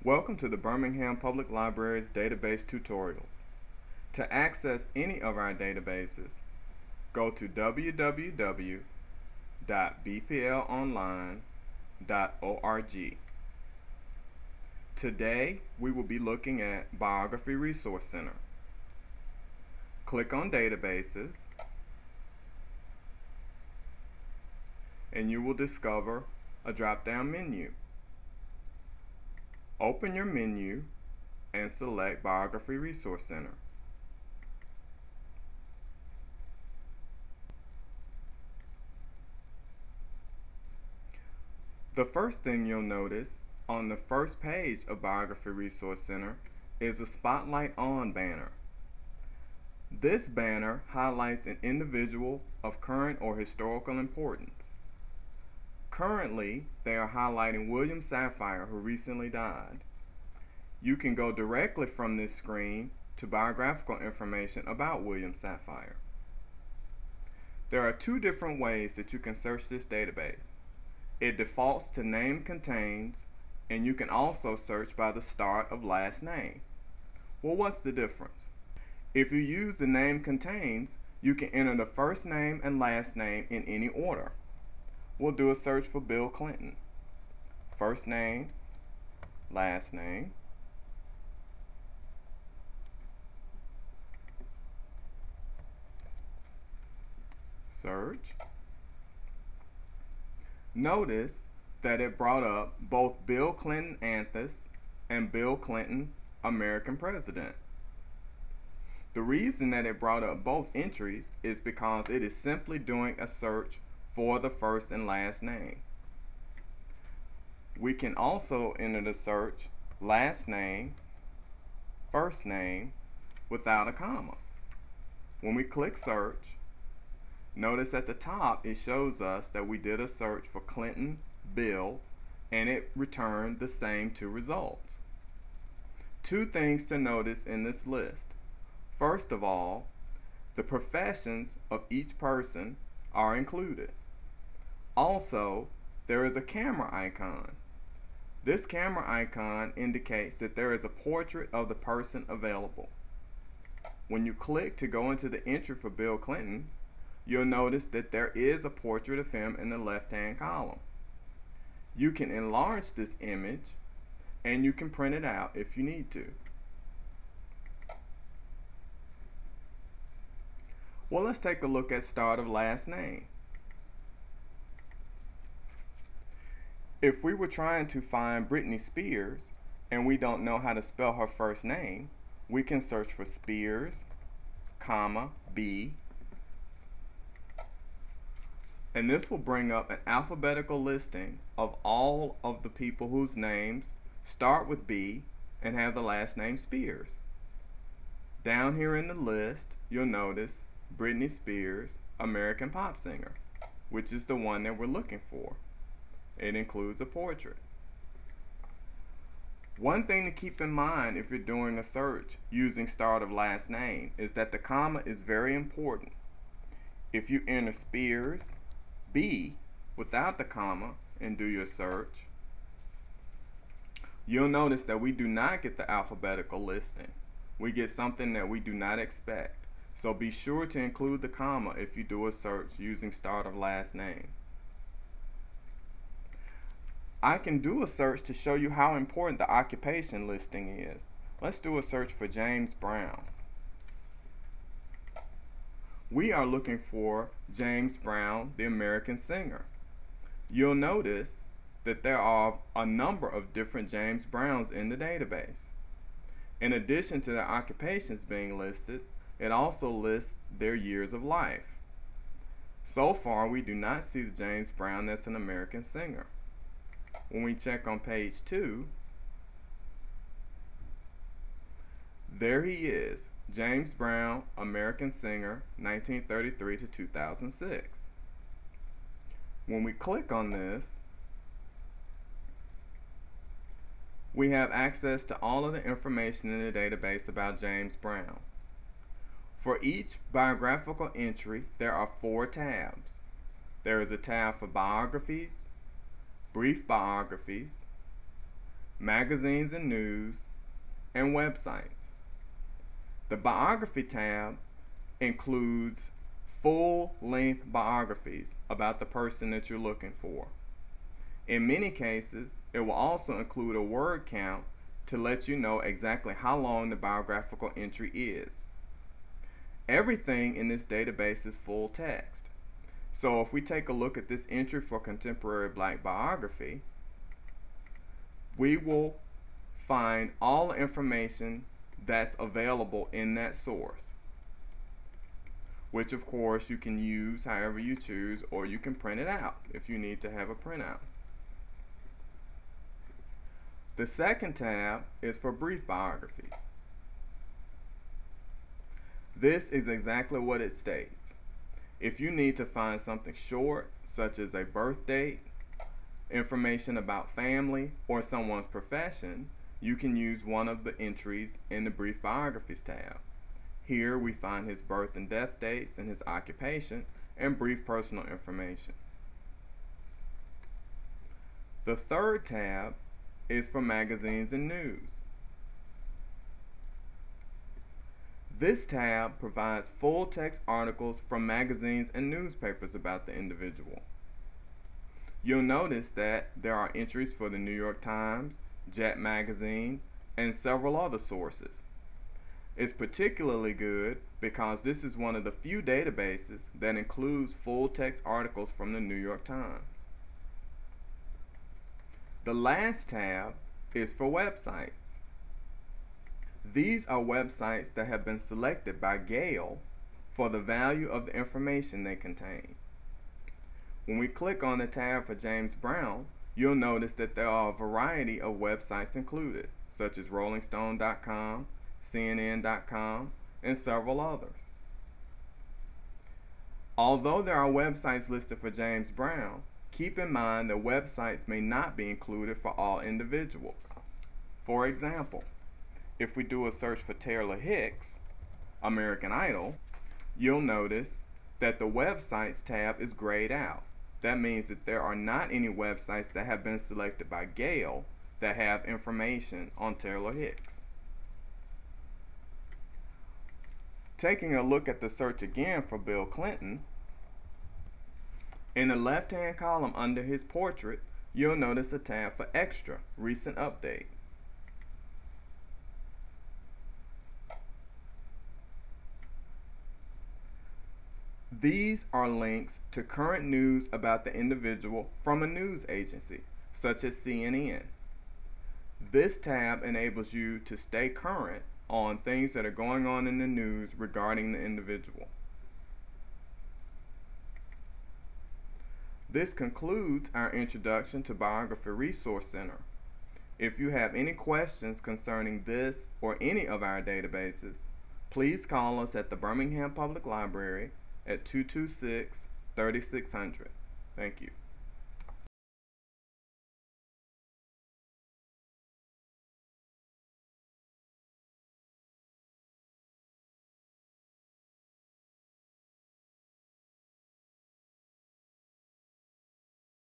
Welcome to the Birmingham Public Library's database tutorials. To access any of our databases, go to www.bplonline.org. Today, we will be looking at Biography Resource Center. Click on Databases, and you will discover a drop-down menu. Open your menu and select Biography Resource Center. The first thing you'll notice on the first page of Biography Resource Center is a Spotlight On banner. This banner highlights an individual of current or historical importance. Currently, they are highlighting William Safire, who recently died. You can go directly from this screen to biographical information about William Safire. There are two different ways that you can search this database. It defaults to name contains, and you can also search by the start of last name. Well, what's the difference? If you use the name contains, you can enter the first name and last name in any order. We'll do a search for Bill Clinton. First name, last name. Search. Notice that it brought up both Bill Clinton Anthus and Bill Clinton American President. The reason that it brought up both entries is because it is simply doing a search for the first and last name. We can also enter the search last name, first name without a comma. When we click search, notice at the top it shows us that we did a search for Clinton, Bill, and it returned the same two results. Two things to notice in this list. First of all, the professions of each person are included. Also, there is a camera icon. This camera icon indicates that there is a portrait of the person available. When you click to go into the entry for Bill Clinton, you'll notice that there is a portrait of him in the left-hand column. You can enlarge this image and you can print it out if you need to. Well, let's take a look at start of last name. If we were trying to find Britney Spears and we don't know how to spell her first name, we can search for Spears, comma, B, and this will bring up an alphabetical listing of all of the people whose names start with B and have the last name Spears. Down here in the list, you'll notice Britney Spears, American pop singer, which is the one that we're looking for. It includes a portrait. One thing to keep in mind if you're doing a search using start of last name is that the comma is very important. If you enter Spears, B, without the comma and do your search, you'll notice that we do not get the alphabetical listing. We get something that we do not expect. So be sure to include the comma if you do a search using start of last name. I can do a search to show you how important the occupation listing is. Let's do a search for James Brown. We are looking for James Brown, the American singer. You'll notice that there are a number of different James Browns in the database. In addition to their occupations being listed, it also lists their years of life. So far, we do not see the James Brown that's an American singer. When we check on page 2, there he is, James Brown, American singer, 1933 to 2006. When we click on this, we have access to all of the information in the database about James Brown. For each biographical entry, there are 4 tabs. There is a tab for biographies, brief biographies, magazines and news, and websites. The Biography tab includes full-length biographies about the person that you're looking for. In many cases, it will also include a word count to let you know exactly how long the biographical entry is. Everything in this database is full text. So if we take a look at this entry for contemporary Black biography, we will find all the information that's available in that source, which of course you can use however you choose, or you can print it out if you need to have a printout. The second tab is for brief biographies. This is exactly what it states. If you need to find something short, such as a birth date, information about family, or someone's profession, you can use one of the entries in the Brief Biographies tab. Here we find his birth and death dates and his occupation and brief personal information. The third tab is for magazines and news. This tab provides full text articles from magazines and newspapers about the individual. You'll notice that there are entries for the New York Times, Jet Magazine, and several other sources. It's particularly good because this is one of the few databases that includes full text articles from the New York Times. The last tab is for websites. These are websites that have been selected by Gale for the value of the information they contain. When we click on the tab for James Brown, you'll notice that there are a variety of websites included, such as rollingstone.com, cnn.com, and several others. Although there are websites listed for James Brown, keep in mind that websites may not be included for all individuals. For example, if we do a search for Taylor Hicks, American Idol, you'll notice that the websites tab is grayed out. That means that there are not any websites that have been selected by Gale that have information on Taylor Hicks. Taking a look at the search again for Bill Clinton, in the left-hand column under his portrait, you'll notice a tab for Extra, Recent Update. These are links to current news about the individual from a news agency, such as CNN. This tab enables you to stay current on things that are going on in the news regarding the individual. This concludes our introduction to Biography Resource Center. If you have any questions concerning this or any of our databases, please call us at the Birmingham Public Library at 226-3600. Thank you.